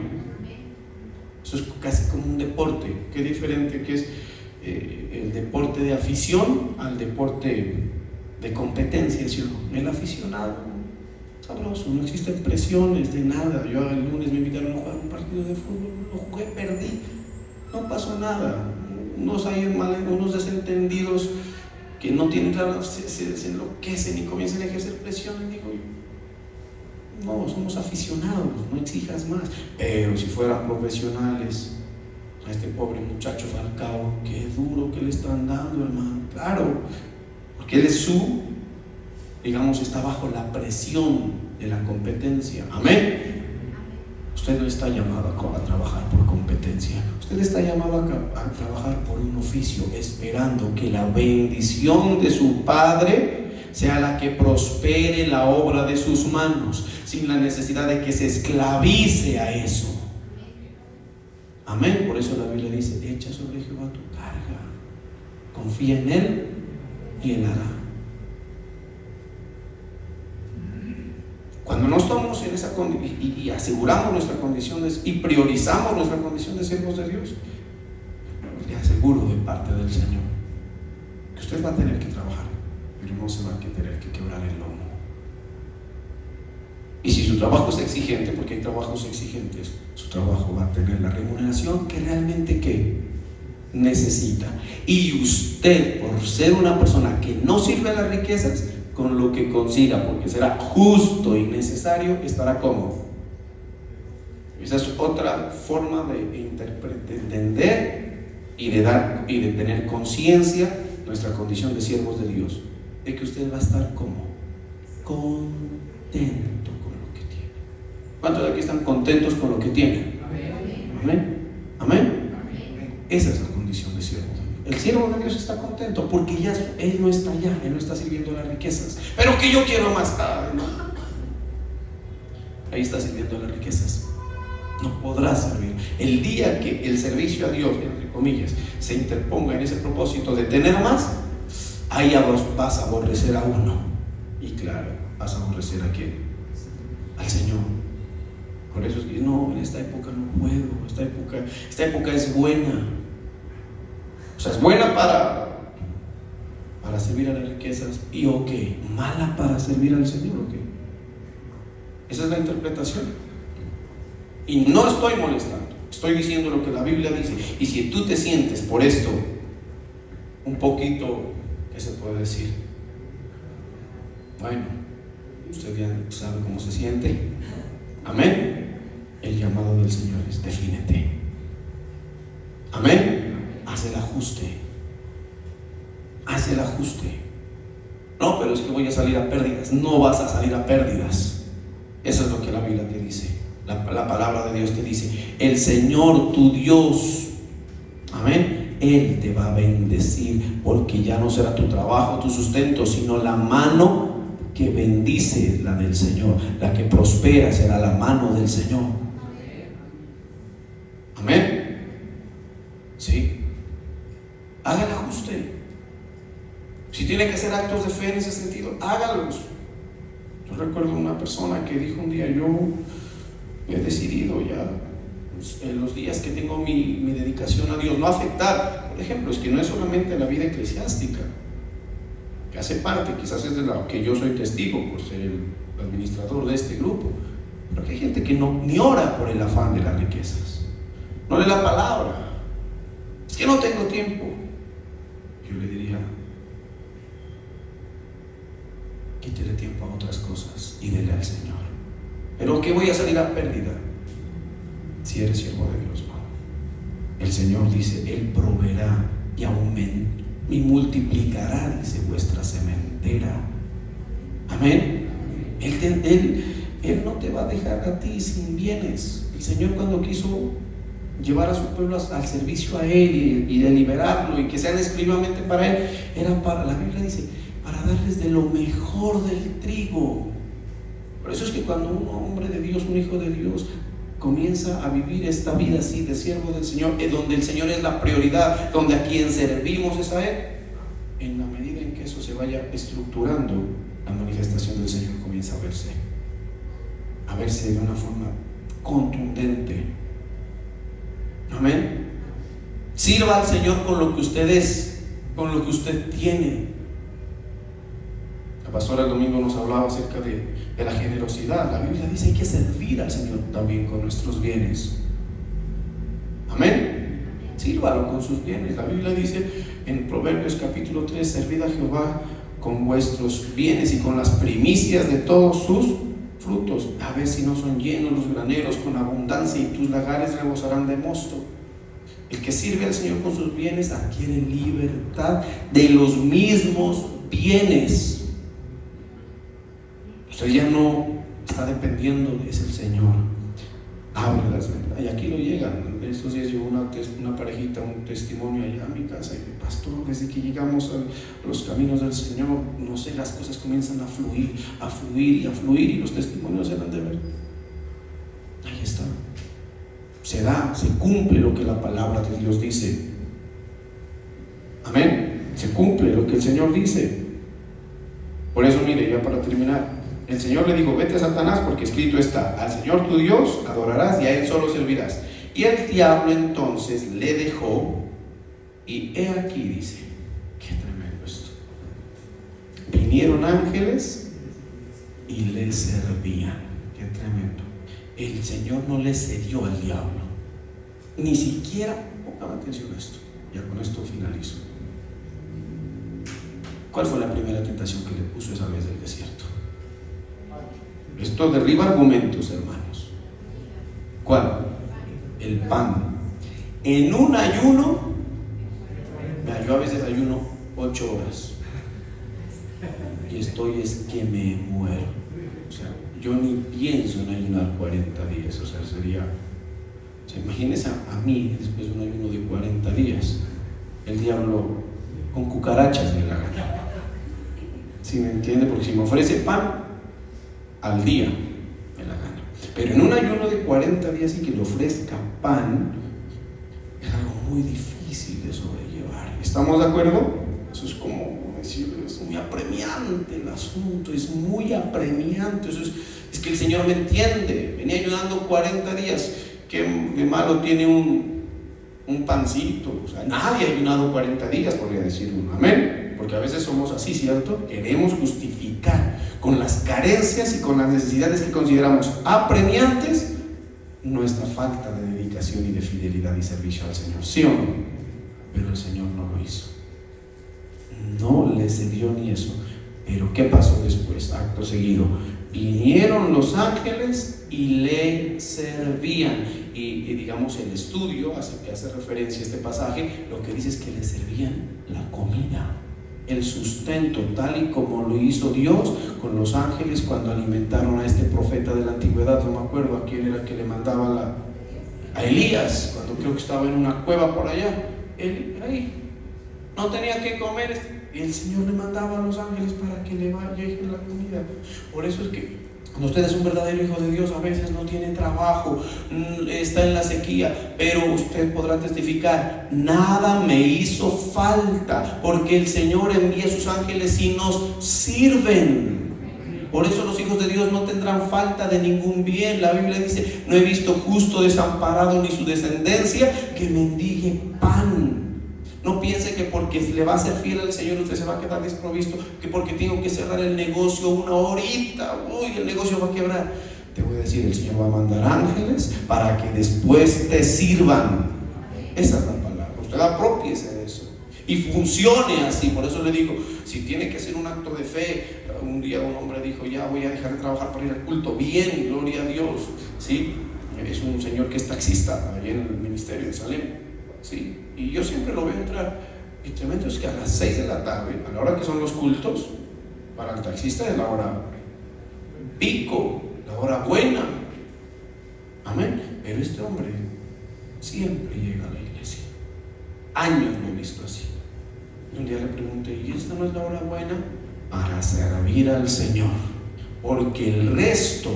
S1: Eso es casi como un deporte. Qué diferente que es el deporte de afición al deporte de competencia, ¿sí o no? El aficionado, sabroso, no existen presiones de nada. Yo el lunes me invitaron a jugar un partido de fútbol, lo jugué, perdí, no pasó nada. Unos desentendidos que no tienen claro, se enloquecen y comienzan a ejercer presión. Y digo: no, somos aficionados, no exijas más. Pero si fueran profesionales, a este pobre muchacho Falcao, qué duro que le están dando, hermano. Claro, porque él está bajo la presión de la competencia. Amén. Usted no está llamado a trabajar por competencia. Usted está llamado a trabajar por un oficio, esperando que la bendición de su Padre sea la que prospere la obra de sus manos, sin la necesidad de que se esclavice a eso. Amén. Por eso la Biblia dice: echa sobre Jehová tu carga, confía en Él y Él hará. Cuando no estamos en esa condición y aseguramos nuestra condición y priorizamos nuestra condición de siervos de Dios, le aseguro de parte del Señor que usted va a tener que trabajar, pero no se va a tener que quebrar el lomo. Y si su trabajo es exigente, porque hay trabajos exigentes, su trabajo va a tener la remuneración que realmente necesita. Y usted, por ser una persona que no sirve a las riquezas, con lo que consiga, porque será justo y necesario, estará cómodo. Esa es otra forma de entender y de tener conciencia nuestra condición de siervos de Dios, de que usted va a estar como contento con lo que tiene. ¿Cuántos de aquí están contentos con lo que tienen? Amén. Amén. Esa es la condición de siervo. El siervo de Dios está contento porque ya él no está allá, él no está sirviendo las riquezas. Pero que yo quiero más tarde, ¿no? Ahí está sirviendo las riquezas. No podrá servir. El día que el servicio a Dios, entre comillas, se interponga en ese propósito de tener más, ahí ya vas a aborrecer a uno. Y claro, vas a aborrecer a quién? Al Señor. Por eso es que no, en esta época no puedo. Esta época es buena. O sea, es buena para servir a las riquezas. ¿Y o qué? ¿Mala para servir al Señor o qué? Esa es la interpretación. Y no estoy molestando, estoy diciendo lo que la Biblia dice. Y si tú te sientes por esto un poquito, ¿qué se puede decir? Bueno, Usted ya sabe cómo se siente. Amén. El llamado del Señor es: defínete. Amén. Haz el ajuste. Haz el ajuste. No, pero es que voy a salir a pérdidas. No vas a salir a pérdidas. Eso es lo que la Biblia te dice. La palabra de Dios te dice: el Señor tu Dios, amén, Él te va a bendecir, porque ya no será tu trabajo, tu sustento, sino la mano que bendice, la del Señor. La que prospera será la mano del Señor. Amén. Sí. Haga el ajuste. Si tiene que hacer actos de fe en ese sentido, hágalos. Yo recuerdo una persona que dijo un día: yo he decidido ya, en los días que tengo mi dedicación a Dios, no afectar. Por ejemplo, es que no es solamente la vida eclesiástica, que hace parte, quizás es de la que yo soy testigo por ser el administrador de este grupo, pero que hay gente que ni ora por el afán de las riquezas, no lee la palabra. Es que no tengo tiempo. Yo le diría: quítele tiempo a otras cosas y dele al Señor. Pero ¿qué voy a salir a pérdida si eres siervo de Dios? No. El Señor dice: Él proveerá y aumentará y multiplicará, dice, vuestra sementera. Amén. Él no te va a dejar a ti sin bienes. El Señor, cuando quiso llevar a su pueblo al servicio a Él y de liberarlo y que sean exclusivamente para Él, era para, la Biblia dice, para darles de lo mejor del trigo. Por eso es que cuando un hombre de Dios, un hijo de Dios, comienza a vivir esta vida así de siervo del Señor, donde el Señor es la prioridad, donde a quien servimos es a Él, en la medida en que eso se vaya estructurando, la manifestación del Señor comienza a verse de una forma contundente. Amén. Sirva al Señor con lo que usted es, con lo que usted tiene. La pastora el domingo nos hablaba acerca de la generosidad. La Biblia dice: hay que servir al Señor también con nuestros bienes. Amén. Sírvalo con sus bienes. La Biblia dice en Proverbios capítulo 3: servid a Jehová con vuestros bienes y con las primicias de todos sus frutos. A ver si no son llenos los graneros con abundancia, y tus lagares rebosarán de mosto. El que sirve al Señor con sus bienes adquiere libertad de los mismos bienes. Usted ya no está dependiendo de ese Señor. Abre las ventanas. Y aquí lo llegan. Estos días llegó una parejita, un testimonio allá a mi casa. Y pastor, desde que llegamos a los caminos del Señor, no sé, las cosas comienzan a fluir, a fluir y a fluir. Y los testimonios eran de ver. Ahí está. Se da, se cumple lo que la palabra de Dios dice. Amén. Se cumple lo que el Señor dice. Por eso, mire, ya para terminar, el Señor le dijo: vete a Satanás, porque escrito está: al Señor tu Dios adorarás y a Él solo servirás. Y el diablo entonces le dejó, y he aquí, dice, qué tremendo esto, vinieron ángeles y le servían. Qué tremendo. El Señor no le cedió al diablo, ni siquiera, pongan atención a esto, ya con esto finalizo. ¿Cuál fue la primera tentación que le puso esa vez del desierto? Esto derriba argumentos, hermanos. ¿Cuál? El pan. En un ayuno, yo a veces ayuno 8 horas y estoy es que me muero. O sea, yo ni pienso en ayunar 40 días. O sea, imagínense a mí después de un ayuno de 40 días, el diablo con cucarachas me la gana. ¿Sí me entiende? Porque si me ofrece pan al día, me la gana. Pero en un ayuno de 40 días y que le ofrezca pan, es algo muy difícil de sobrellevar. ¿Estamos de acuerdo? Eso es como decir, es muy apremiante el asunto, es muy apremiante. Eso es que el Señor me entiende. Venía ayunando 40 días. ¿Qué de malo tiene un pancito? O sea, nadie ha ayunado 40 días, podría decir uno. Amén. Porque a veces somos así, ¿cierto? Queremos justificar con las carencias y con las necesidades que consideramos apremiantes nuestra falta de dedicación y de fidelidad y servicio al Señor. ¿Sí o no? Pero el Señor no lo hizo. No le cedió ni eso. Pero ¿qué pasó después? Acto seguido, Vinieron los ángeles y le servían. Y digamos, el estudio que hace referencia a este pasaje, lo que dice es que le servían la comida, el sustento, tal y como lo hizo Dios con los ángeles cuando alimentaron a este profeta de la antigüedad. No me acuerdo a quién era que le mandaba a Elías, cuando creo que estaba en una cueva por allá. Él ahí no tenía que comer, y el Señor le mandaba a los ángeles para que le vaya la comida. Por eso es que cuando usted es un verdadero hijo de Dios, a veces no tiene trabajo, está en la sequía, pero usted podrá testificar: nada me hizo falta, porque el Señor envía a sus ángeles y nos sirven. Por eso los hijos de Dios no tendrán falta de ningún bien. La Biblia dice: no he visto justo desamparado ni su descendencia que mendigue pan. No piense que porque le va a ser fiel al Señor usted se va a quedar desprovisto, que porque tengo que cerrar el negocio una horita, el negocio va a quebrar. Te voy a decir, el Señor va a mandar ángeles para que después te sirvan. Esa es la palabra. Usted apropiese de eso y funcione así. Por eso le digo, si tiene que hacer un acto de fe. Un día un hombre dijo: ya voy a dejar de trabajar para ir al culto. Bien, gloria a Dios. ¿Sí? Es un señor que es taxista allí en el ministerio de Salem. ¿Sí? Y yo siempre lo veo entrar. Y tremendo es que a las 6 de la tarde, a la hora que son los cultos, para el taxista es la hora pico, la hora buena. Amén. Pero este hombre siempre llega a la iglesia. Años lo he visto así. Y un día le pregunté: ¿y esta no es la hora buena? Para servir al Señor, porque el resto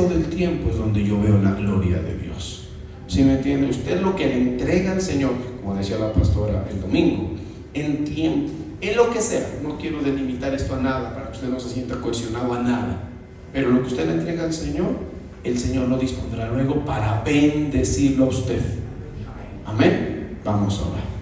S1: del tiempo es donde yo veo la gloria de Dios. ¿Sí me entiende? Usted lo que le entrega al Señor, como decía la pastora el domingo, en tiempo, en lo que sea. No quiero delimitar esto a nada para que usted no se sienta cohesionado a nada, pero lo que usted le entrega al Señor, el Señor lo dispondrá luego para bendecirlo a usted. Amén. Vamos a orar.